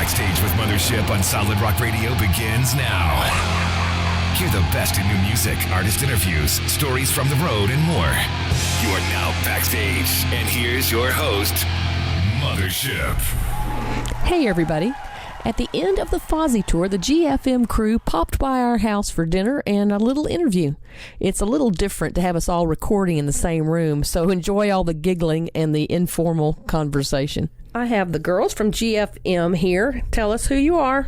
Backstage with Mothership on Solid Rock Radio begins now. Hear the best in new music, artist interviews, stories from the road, and more. You are now backstage, and here's your host, Mothership. Hey, everybody. At the end of the Fozzy Tour, the GFM crew popped by our house for dinner and a little interview. It's a little different to have us all recording in the same room, so enjoy all the giggling and the informal conversation. I have the girls from GFM here. Tell us who you are.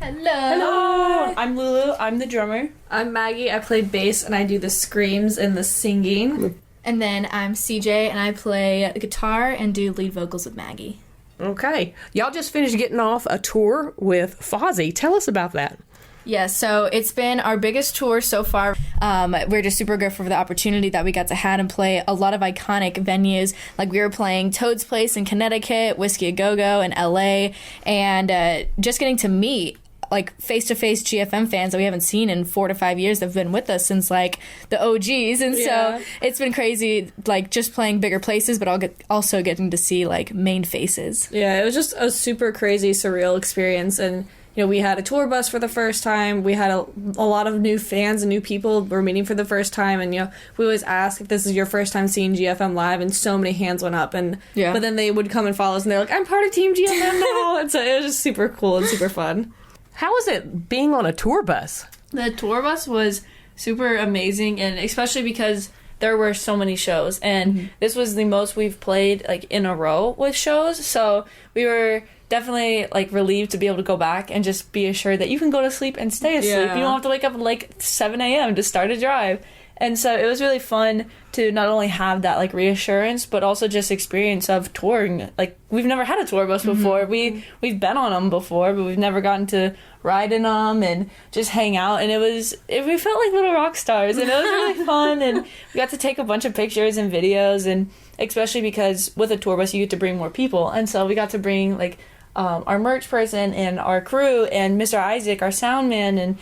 Hello. I'm Lulu. I'm the drummer. I'm Maggie. I play bass and I do the screams and the singing. And then I'm CJ and I play guitar and do lead vocals with Maggie. Okay. Y'all just finished getting off a tour with Fozzy. Tell us about that. Yeah, so it's been our biggest tour so far. We're just super grateful for the opportunity that we got to have and play a lot of iconic venues. Like we were playing Toad's Place in Connecticut, Whiskey A Go-Go in LA, and just getting to meet like face-to-face GFM fans that we haven't seen in 4 to 5 years that have been with us since like the OGs. And so it's been crazy, like just playing bigger places, but also getting to see like main faces. Yeah, it was just a super crazy, surreal experience. And, you know, we had a tour bus for the first time. We had a lot of new fans and new people we're meeting for the first time. And, you know, we always ask if this is your first time seeing GFM live, and so many hands went up. And but then they would come and follow us and they're like, I'm part of Team GFM now. And so it was just super cool and super fun. How is it being on a tour bus? The tour bus was super amazing, and especially because there were so many shows, and this was the most we've played like in a row with shows, so we were definitely like relieved to be able to go back and just be assured that you can go to sleep and stay asleep. You don't have to wake up at like 7 a.m. to start a drive. And so it was really fun to not only have that like reassurance, but also just experience of touring. Like we've never had a tour bus before. We've been on them before, but we've never gotten to ride in them and just hang out. And we felt like little rock stars, and it was really fun. And we got to take a bunch of pictures and videos, and especially because with a tour bus you get to bring more people. And so we got to bring like our merch person and our crew and Mr. Isaac, our sound man, and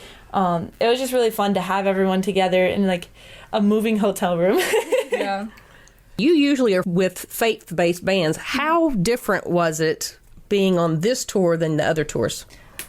it was just really fun to have everyone together in like a moving hotel room. Yeah. You usually are with faith-based bands. How different was it being on this tour than the other tours?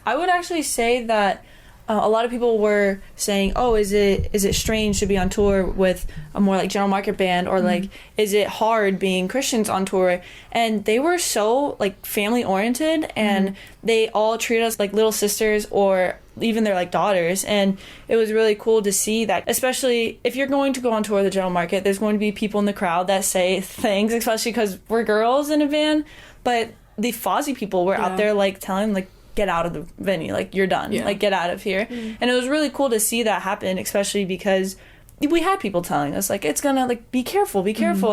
I would actually say that a lot of people were saying, oh, is it strange to be on tour with a more like general market band, or like is it hard being Christians on tour? And they were so like family oriented, and they all treat us like little sisters, or even they're like daughters. And it was really cool to see that, especially if you're going to go on tour with the general market, there's going to be people in the crowd that say things, especially because we're girls in a band. But the Fozzy people were out there like telling like, get out of the venue, like you're done, like get out of here. And it was really cool to see that happen, especially because we had people telling us like it's gonna like be careful.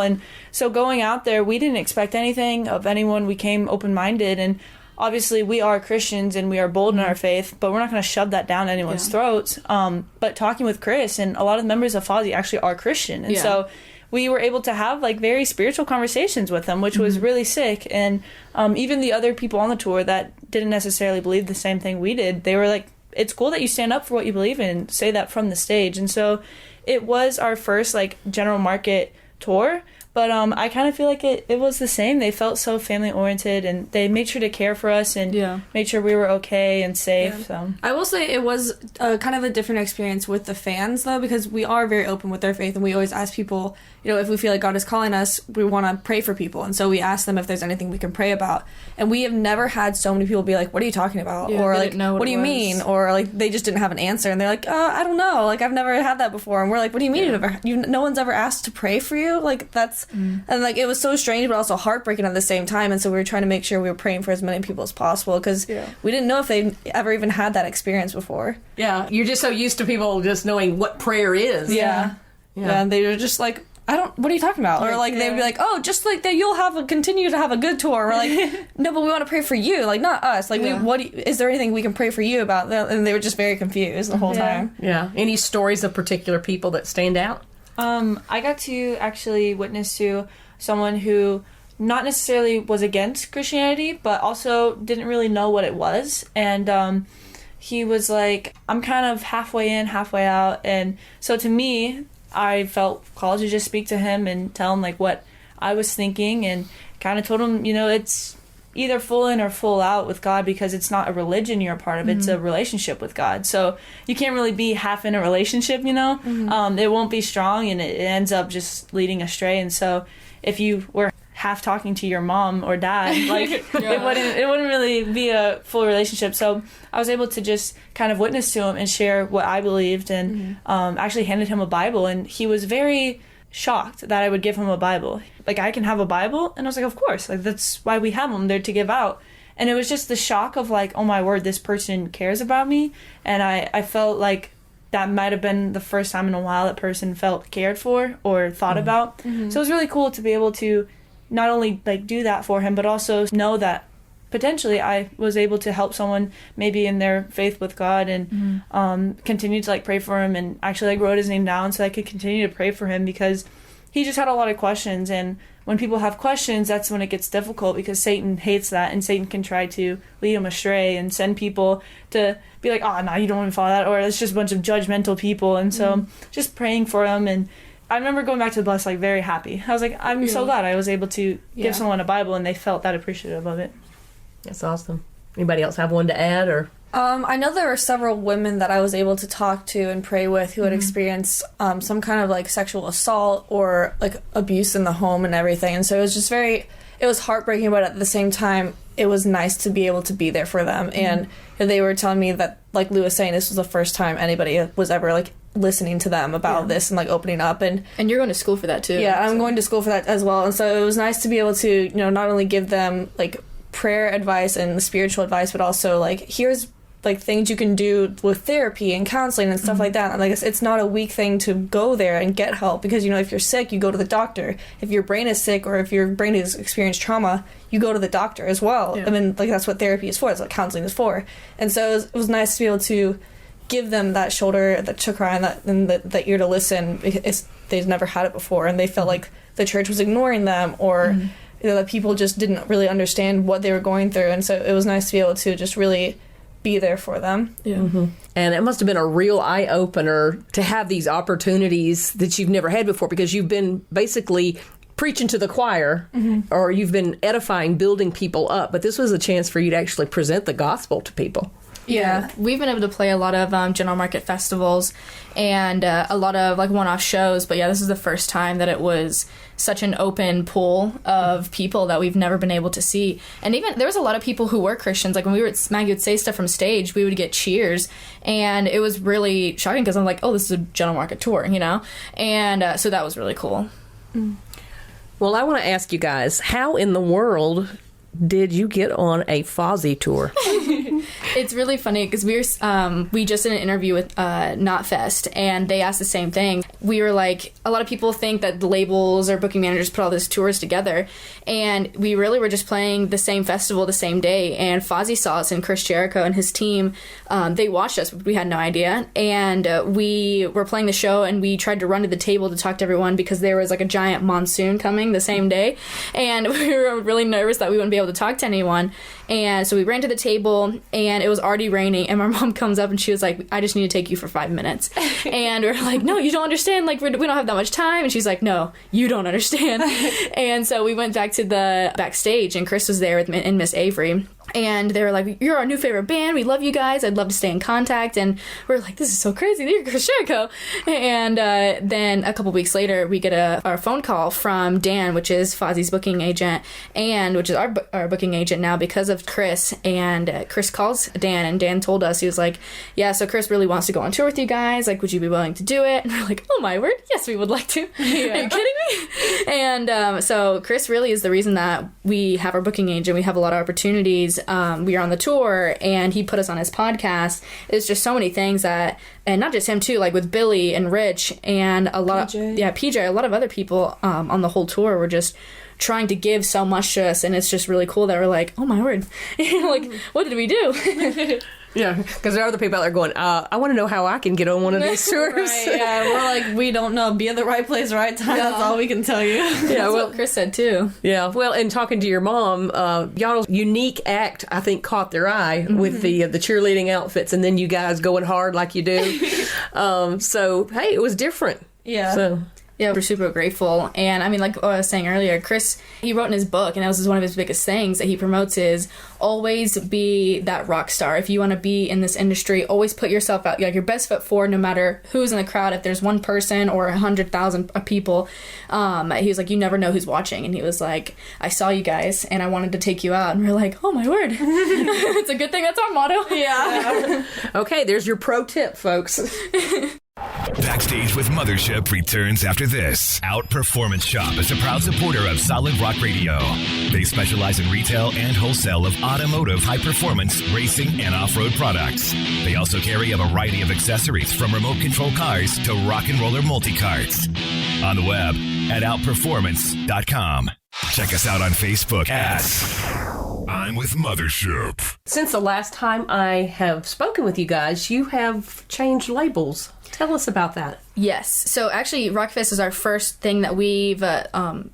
And so going out there, we didn't expect anything of anyone. We came open-minded, and obviously we are Christians and we are bold in our faith, but we're not going to shove that down anyone's throats. But talking with Chris, and a lot of the members of Fozzy actually are Christian, and so we were able to have like very spiritual conversations with them, which was really sick. And even the other people on the tour that didn't necessarily believe the same thing we did, they were like, it's cool that you stand up for what you believe in and say that from the stage. And so it was our first like general market tour, but I kind of feel like it was the same. They felt so family oriented, and they made sure to care for us and made sure we were okay and safe. So I will say it was kind of a different experience with the fans, though, because we are very open with their faith, and we always ask people, you know, if we feel like God is calling us, we want to pray for people. And so we ask them if there's anything we can pray about. And we have never had so many people be like, what are you talking about? Or like, what do you mean? Or like, they just didn't have an answer. And they're like, I don't know. Like, I've never had that before. And we're like, what do you mean? No one's ever asked to pray for you? Like, that's... And like, it was so strange, but also heartbreaking at the same time. And so we were trying to make sure we were praying for as many people as possible, because we didn't know if they ever even had that experience before. Yeah, you're just so used to people just knowing what prayer is. Yeah, and they were just like, what are you talking about? Or like, they would be like, oh, just like that you'll continue to have a good tour. We're like, no, but we want to pray for you, like not us. Like, is there anything we can pray for you about? And they were just very confused the whole time. Yeah. Any stories of particular people that stand out? I got to actually witness to someone who not necessarily was against Christianity, but also didn't really know what it was. And he was like, I'm kind of halfway in, halfway out. And so to me, I felt called to just speak to him and tell him like what I was thinking, and kind of told him, you know, it's either full in or full out with God, because it's not a religion you're a part of, it's a relationship with God. So you can't really be half in a relationship, you know? It won't be strong, and it ends up just leading astray. And so if you were half talking to your mom or dad, like it wouldn't really be a full relationship. So I was able to just kind of witness to him and share what I believed, and actually handed him a Bible, and he was very shocked that I would give him a Bible. Like, I can have a Bible? And I was like, of course, like that's why we have them, they're to give out. And it was just the shock of like, oh my word, this person cares about me. And I felt like that might have been the first time in a while that person felt cared for or thought about. So it was really cool to be able to not only like do that for him, but also know that potentially I was able to help someone maybe in their faith with God, and continue to like pray for him, and actually like wrote his name down so I could continue to pray for him, because he just had a lot of questions. And when people have questions, that's when it gets difficult, because Satan hates that, and Satan can try to lead him astray and send people to be like, oh no, you don't want to follow that, or it's just a bunch of judgmental people. And so just praying for him. And I remember going back to the bus like very happy. I was like, I'm so glad I was able to give someone a Bible, and they felt that appreciative of it. That's awesome. Anybody else have one to add? Or I know there were several women that I was able to talk to and pray with who had experienced some kind of like sexual assault or like abuse in the home and everything. And so it was just it was heartbreaking, but at the same time, it was nice to be able to be there for them. And they were telling me that, like Lou was saying, this was the first time anybody was ever like listening to them about this and like opening up. And you're going to school for that too. Yeah, I'm going to school for that as well. And so it was nice to be able to, you know, not only give them like prayer advice and spiritual advice, but also like, here's like things you can do with therapy and counseling and stuff like that. And like, it's not a weak thing to go there and get help, because, you know, if you're sick, you go to the doctor. If your brain is sick, or if your brain has experienced trauma, you go to the doctor as well. I mean, like, that's what therapy is for. That's what counseling is for. And so it was nice to be able to give them that shoulder, that chakra, and that ear to listen. They've never had it before, and they felt like the church was ignoring them, or you know, that people just didn't really understand what they were going through. And so it was nice to be able to just really be there for them. And it must have been a real eye-opener to have these opportunities that you've never had before, because you've been basically preaching to the choir, or you've been edifying, building people up. But this was a chance for you to actually present the gospel to people. Yeah, we've been able to play a lot of general market festivals and a lot of like one-off shows, but yeah, this is the first time that it was such an open pool of people that we've never been able to see. And even there was a lot of people who were Christians. Like when we were at Maggie would say stuff from stage, we would get cheers, and it was really shocking, because I'm like, oh, this is a general market tour, you know? And so that was really cool. Well, I want to ask you guys, how in the world did you get on a Fozzy tour? It's really funny because we just did an interview with Knotfest, and they asked the same thing. We were like, a lot of people think that the labels or booking managers put all these tours together, and we really were just playing the same festival the same day. And Fozzy saw us, and Chris Jericho and his team, they watched us. We had no idea, and we were playing the show, and we tried to run to the table to talk to everyone because there was like a giant monsoon coming the same day, and we were really nervous that we wouldn't be able to talk to anyone. And so we ran to the table, and it was already raining, and my mom comes up and she was like, I just need to take you for 5 minutes. And we're like, no, you don't understand, like we don't have that much time. And she's like, no, you don't understand. And so we went back to the backstage, and Chris was there and Miss Avery. And they were like, you're our new favorite band. We love you guys. I'd love to stay in contact. And we're like, this is so crazy. You're Chris Jericho. And then a couple weeks later, we get a phone call from Dan, which is Fozzy's booking agent, and which is our booking agent now because of Chris. And Chris calls Dan, and Dan told us, he was like, yeah, so Chris really wants to go on tour with you guys. Like, would you be willing to do it? And we're like, oh my word, yes, we would like to. Yeah. Are you kidding me? And so Chris really is the reason that we have our booking agent. We have a lot of opportunities. We are on the tour, and he put us on his podcast. It's just so many things that, and not just him too, like with Billy and Rich and a lot PJ, a lot of other people on the whole tour were just trying to give so much to us, and it's just really cool that we're like, oh my word, like, what did we do? Yeah, because there are other people out there going, I want to know how I can get on one of these tours. Right, yeah, we're like, we don't know. Be at the right place, right time. That's all we can tell you. Yeah, well, what Chris said too. Yeah, well, and talking to your mom, y'all's unique act, I think, caught their eye with the cheerleading outfits, and then you guys going hard like you do. So, hey, it was different. Yeah. So. Yeah, we're super grateful. And I mean, like I was saying earlier, Chris, he wrote in his book, and that was one of his biggest things that he promotes is always be that rock star. If you want to be in this industry, always put yourself out, like your best foot forward, no matter who's in the crowd. If there's one person or 100,000 people, he was like, you never know who's watching. And he was like, I saw you guys and I wanted to take you out. And we're like, oh my word. It's a good thing that's our motto. Yeah. Okay, there's your pro tip, folks. Backstage with Mothership returns after this. Outperformance Shop is a proud supporter of Solid Rock Radio. They specialize in retail and wholesale of automotive high-performance racing and off-road products. They also carry a variety of accessories from remote control cars to rock and roller multi-carts. On the web at outperformance.com. Check us out on Facebook at I'm with Mothership. Since the last time I have spoken with you guys, you have changed labels. Tell us about that. Yes. So actually, Rockfest is our first thing that we've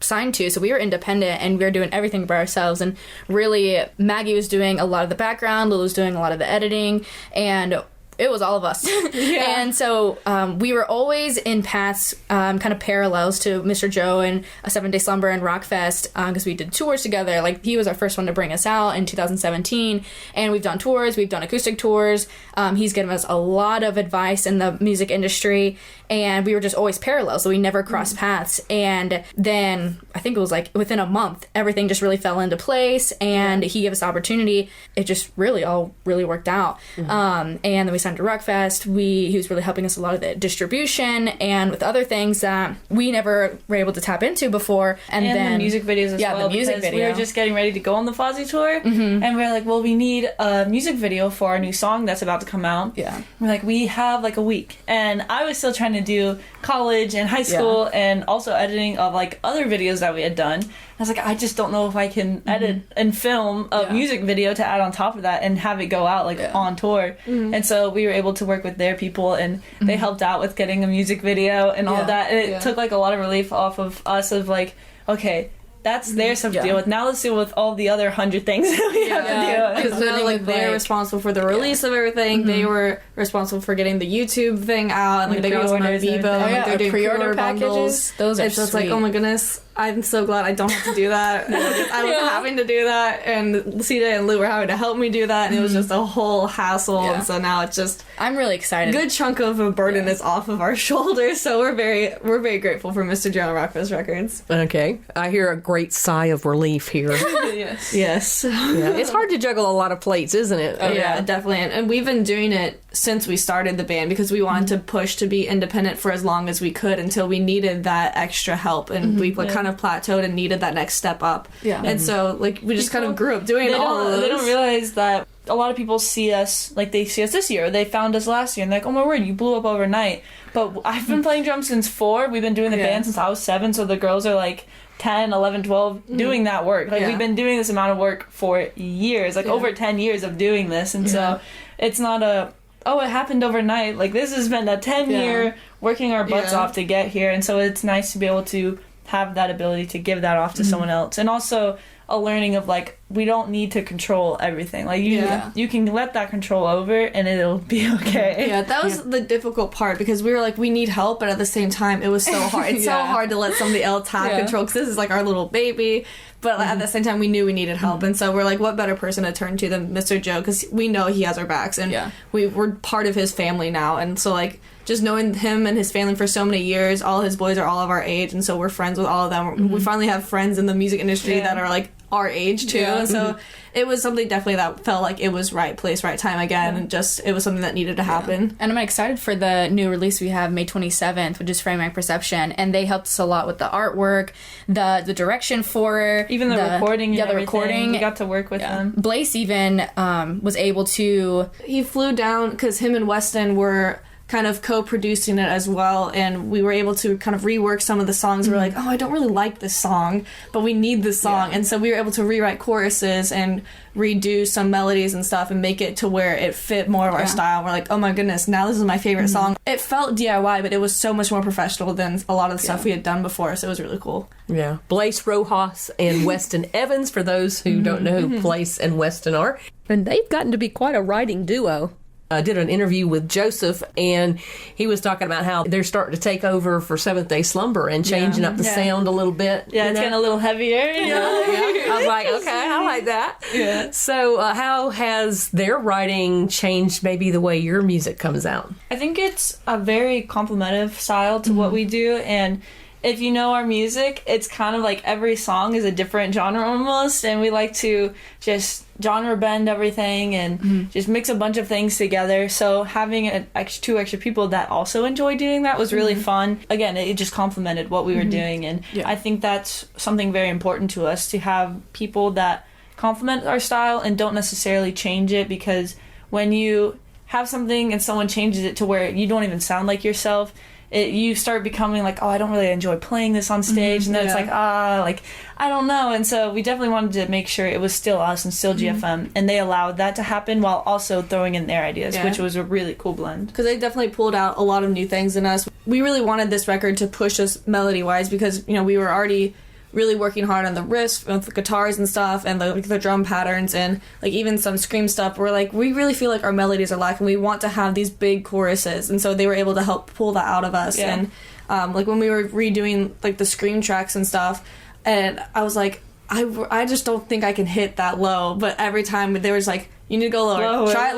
signed to. So we were independent and we were doing everything by ourselves. And really, Maggie was doing a lot of the background, Lulu was doing a lot of the editing, and it was all of us. Yeah. And so we were always in paths kind of parallels to Mr. Joe and A 7 Day Slumber and Rockfest because we did tours together. Like, he was our first one to bring us out in 2017. And we've done tours. We've done acoustic tours. He's given us a lot of advice in the music industry. And we were just always parallel, so we never crossed paths. And then I think it was like within a month, everything just really fell into place. And he gave us the opportunity. It just really all really worked out. And then we signed to Rockfest. He was really helping us a lot of the distribution and with other things that we never were able to tap into before. And then the music videos as well. The music video. We were just getting ready to go on the Fozzy Tour. And we were like, well, we need a music video for our new song that's about to come out. Yeah. We're like, we have like a week. And I was still trying to do college and high school and also editing of like other videos that we had done. I was like, I just don't know if I can edit and film a music video to add on top of that and have it go out like on tour. And so we were able to work with their people, and they helped out with getting a music video and all that. And it took like a lot of relief off of us of like, okay, that's their stuff to deal with. Now let's deal with all the other 100 things that we have to deal with. Because now, like, they're responsible for the release of everything. They were responsible for getting the YouTube thing out, and like they also have Vivo. Like, they're doing pre-order packages. Those are just like, oh my goodness, I'm so glad I don't have to do that. I was having to do that, and Cita and Lou were having to help me do that, and it was just a whole hassle. And so now it's just I'm really excited. Good chunk of a burden is off of our shoulders. So we're very grateful for Mr. Joe and Rockfest Records. Okay, I hear a great sigh of relief here. Yes. Yeah. It's hard to juggle a lot of plates, isn't it? Oh, yeah, definitely. And we've been doing it since we started the band because we wanted to push to be independent for as long as we could until we needed that extra help, and we kind of plateaued and needed that next step up. Yeah. And so like we just kind of grew up doing all of those. They don't realize that a lot of people see us, like they see us this year, or they found us last year, and they're like, oh my word, you blew up overnight. But I've been playing drums since 4. We've been doing the band since I was 7, so the girls are like 10, 11, 12 doing that work. Like we've been doing this amount of work for years, like over 10 years of doing this. And so it's not a, oh, it happened overnight. Like this has been a 10-year working our butts off to get here. And so it's nice to be able to have that ability to give that off to someone else. And also a learning of like, we don't need to control everything. Like you can let that control over and it'll be okay. Yeah, that was the difficult part because we were like, we need help, but at the same time it was so hard. It's so hard to let somebody else have control because this is like our little baby, but at the same time we knew we needed help. And so we're like, what better person to turn to than Mr. Joe, because we know he has our backs and we're part of his family now. And so like just knowing him and his family for so many years, all his boys are all of our age, and so we're friends with all of them. We finally have friends in the music industry that are like our age too, and so it was something definitely that felt like it was right place, right time again, and just it was something that needed to happen. And I'm excited for the new release we have May 27th, which is Frame My Perception, and they helped us a lot with the artwork, the direction for even the recording. The recording. We got to work with them. Blaze even was able to. He flew down because him and Weston were kind of co-producing it as well, and we were able to kind of rework some of the songs. We're like, oh, I don't really like this song, but we need this song, and so we were able to rewrite choruses and redo some melodies and stuff and make it to where it fit more of our style. We're like, oh my goodness, now this is my favorite song. It felt DIY, but it was so much more professional than a lot of the stuff we had done before, so it was really cool. Yeah. Blaze Rojas and Weston Evans, for those who don't know who Blaze and Weston are. And they've gotten to be quite a writing duo. I did an interview with Joseph, and he was talking about how they're starting to take over for Seventh Day Slumber and changing up the sound a little bit. Yeah, it's getting a little heavier. Yeah. I was like, okay, I like that. Yeah. So how has their writing changed maybe the way your music comes out? I think it's a very complementary style to what we do, and if you know our music, it's kind of like every song is a different genre almost, and we like to just genre bend everything and just mix a bunch of things together. So having two extra people that also enjoy doing that was really fun. Again, it just complemented what we were doing, and I think that's something very important to us, to have people that complement our style and don't necessarily change it, because when you have something and someone changes it to where you don't even sound like yourself, you start becoming like, oh, I don't really enjoy playing this on stage, and then it's like, I don't know. And so we definitely wanted to make sure it was still us and still GFM, and they allowed that to happen while also throwing in their ideas, which was a really cool blend. Because they definitely pulled out a lot of new things in us. We really wanted this record to push us melody-wise, because, you know, we were already really working hard on the riffs with the guitars and stuff, and the drum patterns, and like even some scream stuff. We're like, we really feel like our melodies are lacking. We want to have these big choruses, and so they were able to help pull that out of us. And like when we were redoing like the scream tracks and stuff, and I was like, I just don't think I can hit that low. But every time they was like, you need to go lower. Try it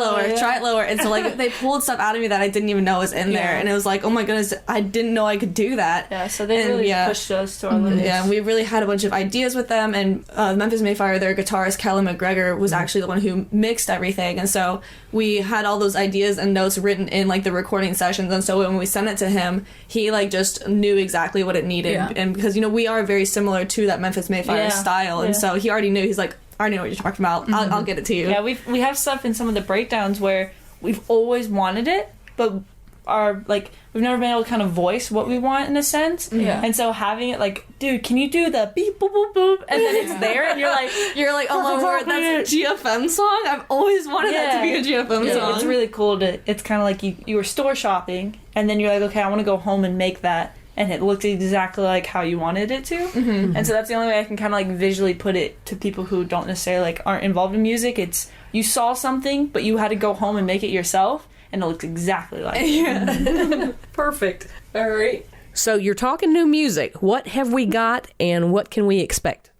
lower. And so like they pulled stuff out of me that I didn't even know was in there, and it was like, oh my goodness, I didn't know I could do that. Yeah, so they really pushed us to our limits. Yeah, we really had a bunch of ideas with them, and Memphis Mayfire, their guitarist Kelly McGregor, was actually the one who mixed everything, and so we had all those ideas and notes written in like the recording sessions, and so when we sent it to him, he like just knew exactly what it needed, and because, you know, we are very similar to that Memphis Mayfire style, and so he already knew. He's like, I already know what you're talking about. I'll get it to you. Yeah, we have stuff in some of the breakdowns where we've always wanted it, but we've never been able to kind of voice what we want in a sense. Yeah. And so having it like, dude, can you do the beep boop boop boop, and then it's there, and you're like, oh my word, that's a GFM song. I've always wanted that to be a GFM song. It's really cool it's kind of like you were store shopping, and then you're like, okay, I want to go home and make that, and it looks exactly like how you wanted it to. And so that's the only way I can kind of like visually put it to people who don't necessarily like aren't involved in music. It's you saw something, but you had to go home and make it yourself, and it looks exactly like it. Perfect. All right. So you're talking new music. What have we got, and what can we expect?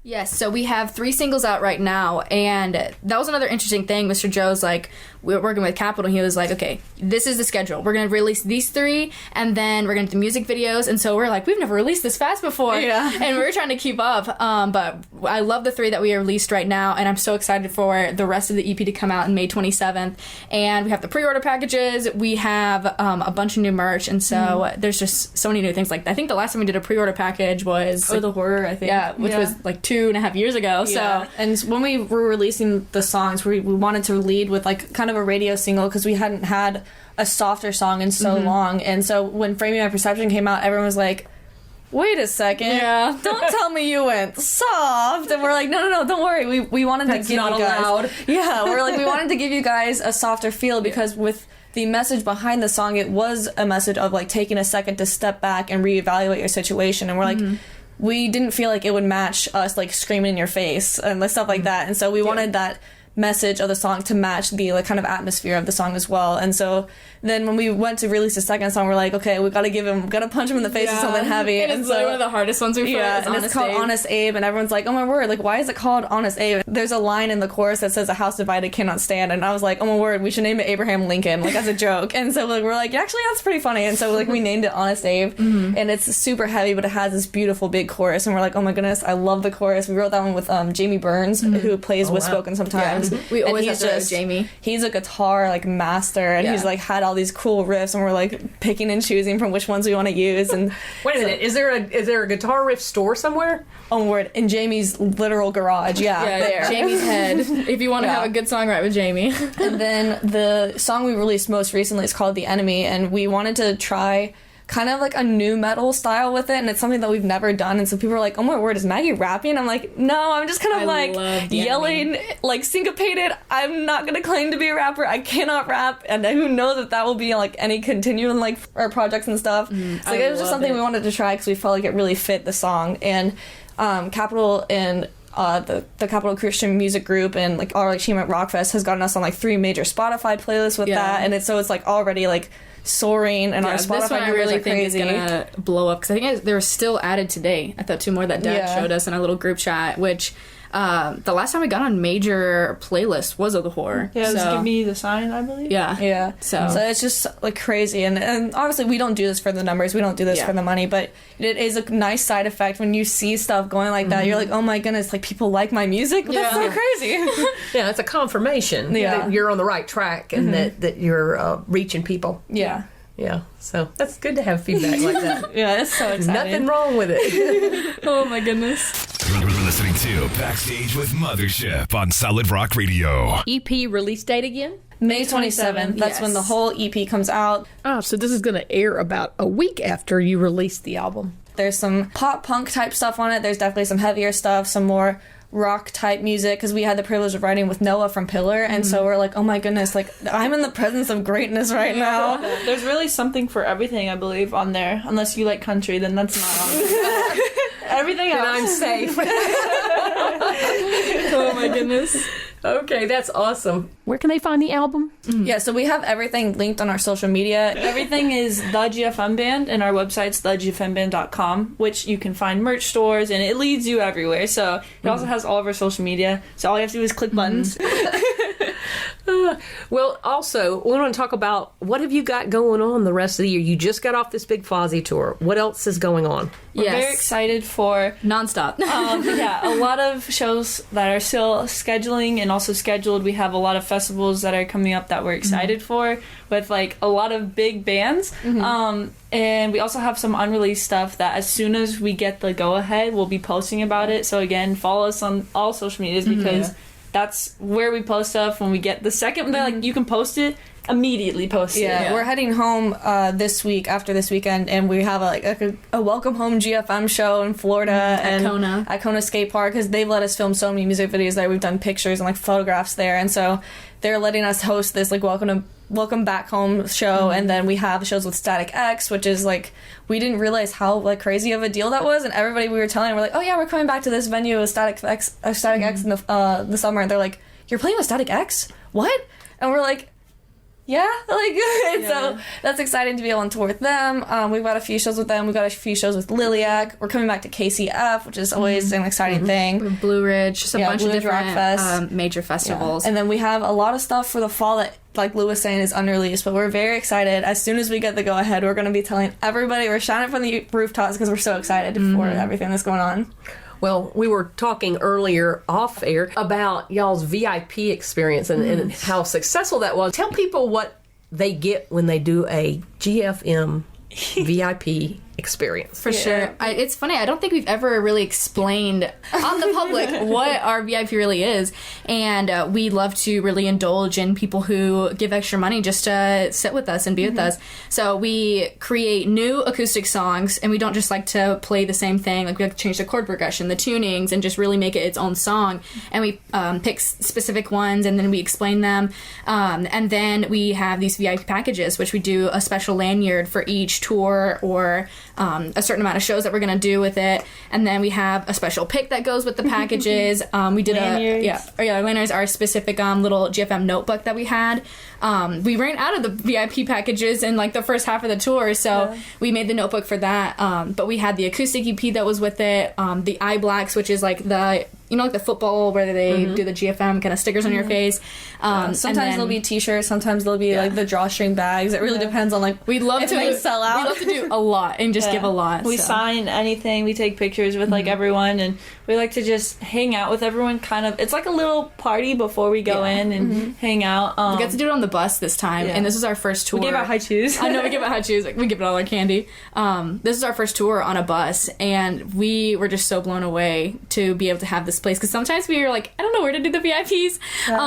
Yes, so we have 3 singles out right now, and that was another interesting thing. Mr. Joe's like, we were working with Capitol, he was like, okay, this is the schedule. We're going to release these 3, and then we're going to do music videos, and so we're like, we've never released this fast before, and we were trying to keep up, but I love the 3 that we released right now, and I'm so excited for the rest of the EP to come out on May 27th, and we have the pre-order packages, we have a bunch of new merch, and so there's just so many new things. Like, I think the last time we did a pre-order package was... the horror, I think. Yeah, which was like 2.5 years ago. So, and when we were releasing the songs, we wanted to lead with like kind of a radio single, because we hadn't had a softer song in so long. And so when Framing My Perception came out, everyone was like, wait a second, don't tell me you went soft. And we're like, no, don't worry, we wanted to give you guys we're like, we wanted to give you guys a softer feel, because with the message behind the song, it was a message of like taking a second to step back and reevaluate your situation. And we're like, we didn't feel like it would match us like screaming in your face and stuff like that, and so we wanted that message of the song to match the like kind of atmosphere of the song as well. And so then when we went to release the second song, we're like, okay, we gotta punch him in the face with something heavy. And it's like one of the hardest ones we've heard. And it's called Honest Abe, and everyone's like, oh my word, like why is it called Honest Abe? There's a line in the chorus that says a house divided cannot stand, and I was like, oh my word, we should name it Abraham Lincoln, like as a joke. And so like we're like, actually that's pretty funny, and so like we named it Honest Abe. And it's super heavy, but it has this beautiful big chorus, and we're like, oh my goodness, I love the chorus. We wrote that one with Jamie Burns, who plays with Spoken sometimes. We always have to Jamie. He's a guitar like master, and he's like had all these cool riffs, and we're like picking and choosing from which ones we want to use. And wait a minute, is there a guitar riff store somewhere? Oh my word, in Jamie's literal garage. There. Jamie's head. If you want to have a good song, write with Jamie. And then the song we released most recently is called The Enemy, and we wanted to try kind of like a new metal style with it, and it's something that we've never done. And so people are like, oh my word, is Maggie rapping? I'm like, no, I'm just kind of like yelling, like syncopated. I'm not gonna claim to be a rapper. I cannot rap, and who knows if that will be like any continuing like our projects and stuff. So like, it was just something we wanted to try because we felt like it really fit the song. And Capitol and the Capital Christian Music Group and like our like Achievement Rock Fest has gotten us on like 3 major Spotify playlists with that, and it's like already like soaring, and our Spotify this one I numbers really are think crazy. is gonna blow up because I think they were still added today. I thought 2 more that Dad showed us in our little group chat, which the last time we got on major playlist was of the horror. Yeah, it was Give Me the Sign, I believe. Yeah. So it's just like crazy, and obviously we don't do this for the numbers, we don't do this for the money, but it is a nice side effect when you see stuff going like that. You're like, oh my goodness, like people like my music. That's so crazy. Yeah, it's a confirmation that you're on the right track and that you're reaching people. Yeah, so that's good to have feedback like that. Yeah, it's so exciting. Nothing wrong with it. Oh my goodness. You're listening to Backstage with Mothership on Solid Rock Radio. EP release date again? May 27th. That's when the whole EP comes out. Oh, so this is going to air about a week after you release the album. There's some pop punk type stuff on it. There's definitely some heavier stuff, some more rock type music, because we had the privilege of writing with Noah from Pillar, and so we're like, oh my goodness, like I'm in the presence of greatness right now. There's really something for everything, I believe, on there. Unless you like country, then that's not on there. Everything else. And I'm safe. Oh my goodness. Okay, that's awesome. Where can they find the album? Yeah, so we have everything linked on our social media. Everything is The GFM Band, and our website's thegfmband.com, which you can find merch stores, and it leads you everywhere. So it also has all of our social media, so all you have to do is click buttons. Well, also, we want to talk about what have you got going on the rest of the year. You just got off this big Fozzy tour. What else is going on? We're very excited for nonstop. a lot of shows that are still scheduling and also scheduled. We have a lot of festivals that are coming up that we're excited for, with like a lot of big bands. And we also have some unreleased stuff that as soon as we get the go ahead, we'll be posting about it. So again, follow us on all social medias, because that's where we post stuff. When we get the second, like you can post it, immediately post it. Yeah, we're heading home this week after this weekend, and we have a welcome home GFM show in Florida and at Kona Skate Park, because they've let us film so many music videos there. We've done pictures and like photographs there, and so they're letting us host this like welcome back home show. And then we have shows with Static X, which is like, we didn't realize how like crazy of a deal that was, and everybody we were telling, we're like, oh yeah, we're coming back to this venue with Static X in the summer, and they're like, you're playing with Static X? What? And we're like, so that's exciting to be able to tour with them. We've got a few shows with them. We've got a few shows with Liliac. We're coming back to KCF, which is always an exciting thing. Blue Ridge, just a bunch of different Rock Fest. major festivals. And then we have a lot of stuff for the fall that, like Lou was saying, is unreleased, but we're very excited. As soon as we get the go ahead, we're going to be telling everybody. We're shouting from the rooftops because we're so excited for everything that's going on. Well, we were talking earlier off air about y'all's VIP experience and how successful that was. Tell people what they get when they do a GFM VIP experience. For sure. It's funny, I don't think we've ever really explained on the public what our VIP really is, and we love to really indulge in people who give extra money just to sit with us and be with us. So we create new acoustic songs, and we don't just like to play the same thing. Like, we like to change the chord progression, the tunings, and just really make it its own song. And we pick specific ones, and then we explain them. And then we have these VIP packages, which we do a special lanyard for each tour or a certain amount of shows that we're going to do with it. And then we have a special pick that goes with the packages. We did lanyards are a specific little GFM notebook that we had. We ran out of the VIP packages in like the first half of the tour, so we made the notebook for that. But we had the acoustic EP that was with it, the eye blacks, which is like the, you know, like the football where they do the GFM kind of stickers on your face. Sometimes there'll be t-shirts, sometimes there'll be like the drawstring bags. It really depends on like we'd love if to they sell out. We love to do a lot and just give a lot. We sign anything, we take pictures with like everyone, and we like to just hang out with everyone. Kind of, it's like a little party before we go in and hang out. We got to do it on the bus this time, and this is our first tour. We gave out high chews. I know, we give out high chews. Like, we give it all our candy. This is our first tour on a bus, and we were just so blown away to be able to have this place, because sometimes we were like, I don't know where to do the VIPs,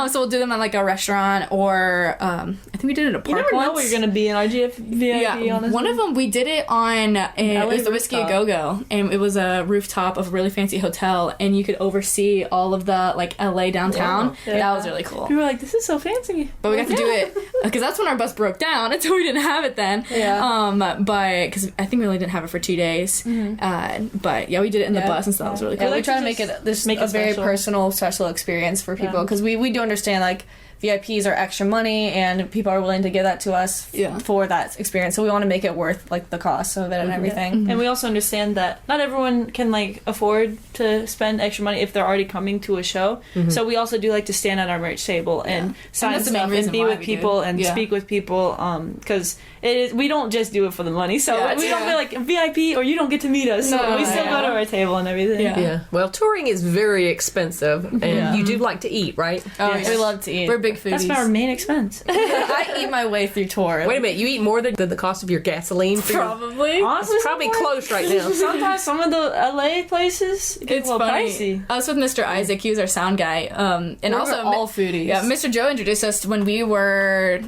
so we'll do them at like a restaurant, or I think we did it at a park. You never once. know where you're gonna be in our VIP. Yeah, honestly. One of them we did it on it was the Whiskey A Go Go, and it was a rooftop of a really fancy hotel, and you could oversee all of the like LA downtown. Wow. Yeah. That was really cool. We were like, this is so fancy, but we got to do it because that's when our bus broke down, and so we didn't have it then. But because I think we only didn't have it for 2 days. But yeah, we did it in the bus and stuff. It was really cool. We try to make it this make a very special. personal, special experience for people because we do understand like VIPs are extra money and people are willing to give that to us for that experience. So we want to make it worth like the cost of it and everything. And we also understand that not everyone can like afford to spend extra money if they're already coming to a show. So we also do like to stand at our merch table and sign that's the main stuff reason and be why with we people do. and speak with people because we don't just do it for the money. So we don't feel like VIP or you don't get to meet us. So we still go to our table and everything. Yeah. Well, touring is very expensive, and you do like to eat, right? Oh, we love to eat. We're big foodies. That's our main expense. I eat my way through tour. Wait a minute, you eat more than the cost of your gasoline? Probably. Honestly, It's probably close right now. Sometimes some of the LA places get It's a little funny. pricey. Us with Mr. Isaac, he was our sound guy. And We're also all foodies. Yeah, Mr. Joe introduced us when we were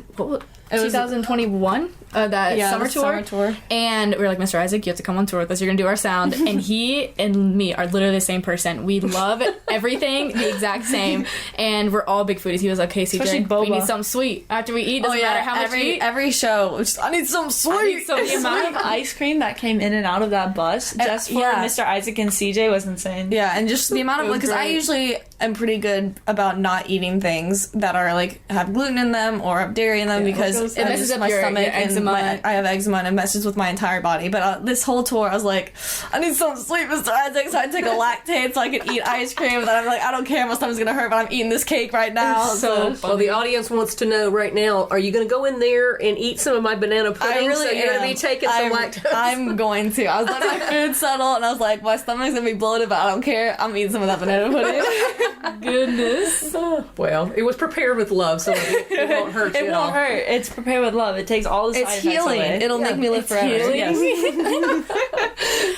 2021, that summer tour. And we were like, Mr. Isaac, you have to come on tour with us. You're going to do our sound. And he and me are literally the same person. We love everything the exact same. And we're all big foodies. He was like, okay, Especially CJ, boba. we need something sweet. After we eat, doesn't matter how much we eat. Every show, I need some sweet. So The amount of ice cream that came in and out of that bus just for Mr. Isaac and CJ was insane. Yeah, and just the amount of because I great. usually am pretty good about not eating things that are like have gluten in them or have dairy in them because It messes up my your stomach eczema. and I have eczema and it messes with my entire body. But this whole tour, I was like, I need some sweet Mr. Isaac, so I took a lactate so I could eat ice cream. And then I'm like, I don't care, my stomach's gonna hurt, but I'm eating this cake right now. Well, the audience wants to know right now, are you going to go in there and eat some of my banana pudding? I really so you're going to be taking some lactose? I'm going to. I was letting my food settle, and I was like, my stomach's gonna be bloated, but I don't care. I'm eating some of that banana pudding. Goodness. Well, it was prepared with love, so it won't hurt you It at all. won't hurt. It's prepared with love. It takes all the side It's effects healing. away. It'll make me live forever. healing. Yes.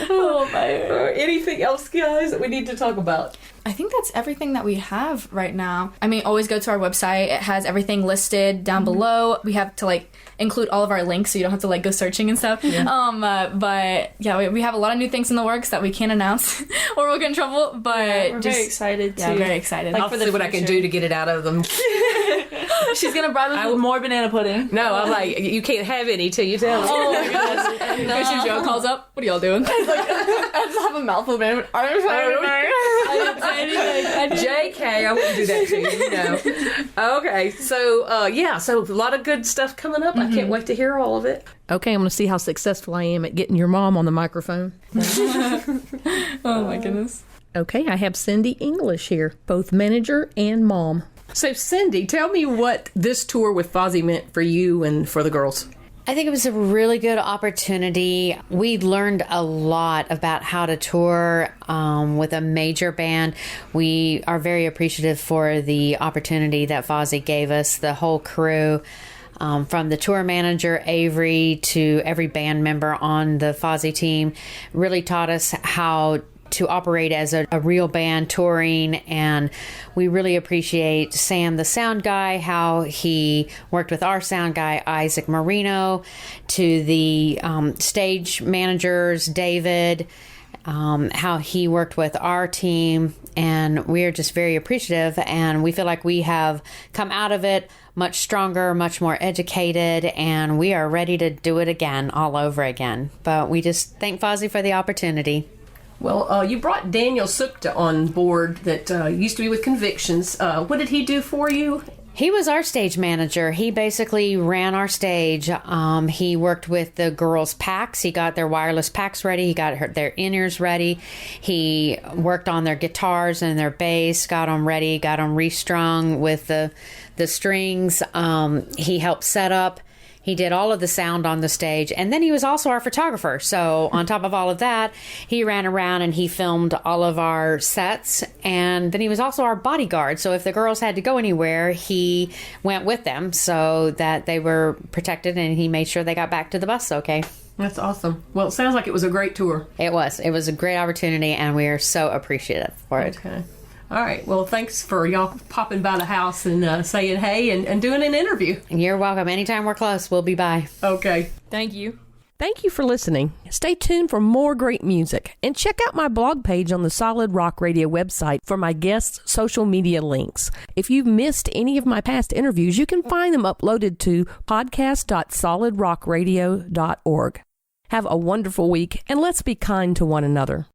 Oh, my. Anything else, guys, that we need to talk about? I think that's everything that we have right now. I mean, always go to our website. It has everything listed down below. We have to like include all of our links so you don't have to like go searching and stuff. But yeah, we have a lot of new things in the works that we can't announce or we'll get in trouble. But We're just, very excited yeah, to very excited. I'll see what I can do to get it out of them. She's gonna bribe us with more banana pudding. No, I'm like, you can't have any till you tell me. Oh my goodness. Christian Joe calls up. What are y'all doing? I just have a mouthful of banana. I didn't say anything. JK, I wouldn't do that to you, you know. Okay, so so a lot of good stuff coming up. I can't wait to hear all of it. Okay, I'm going to see how successful I am at getting your mom on the microphone. Oh my goodness. Okay, I have Cindy English here, both manager and mom. So, Cindy, tell me what this tour with Fozzy meant for you and for the girls. I think it was a really good opportunity. We learned a lot about how to tour with a major band. We are very appreciative for the opportunity that Fozzy gave us, the whole crew, from the tour manager, Avery, to every band member on the Fozzy team, really taught us how to operate as a real band touring, and we really appreciate Sam, the sound guy, how he worked with our sound guy, Isaac Marino, to the stage managers, David, how he worked with our team, and we're just very appreciative, and we feel like we have come out of it much stronger, much more educated, and we are ready to do it again, all over again. But we just thank Fozzy for the opportunity. Well, you brought Daniel Sukta on board that used to be with Convictions. What did he do for you? He was our stage manager. He basically ran our stage. He worked with the girls' packs. He got their wireless packs ready. He got their in-ears ready. He worked on their guitars and their bass, got them ready, got them restrung with the strings. He helped set up. He did all of the sound on the stage, and then he was also our photographer. So on top of all of that, he ran around and he filmed all of our sets, and then he was also our bodyguard. So if the girls had to go anywhere, he went with them so that they were protected, and he made sure they got back to the bus okay. That's awesome. Well, it sounds like it was a great tour. It was a great opportunity, and we are so appreciative for it. Okay. All right. Well, thanks for y'all popping by the house and saying hey and doing an interview. You're welcome. Anytime we're close, we'll be by. Okay. Thank you. Thank you for listening. Stay tuned for more great music, and check out my blog page on the Solid Rock Radio website for my guests' social media links. If you've missed any of my past interviews, you can find them uploaded to podcast.solidrockradio.org. Have a wonderful week, and let's be kind to one another.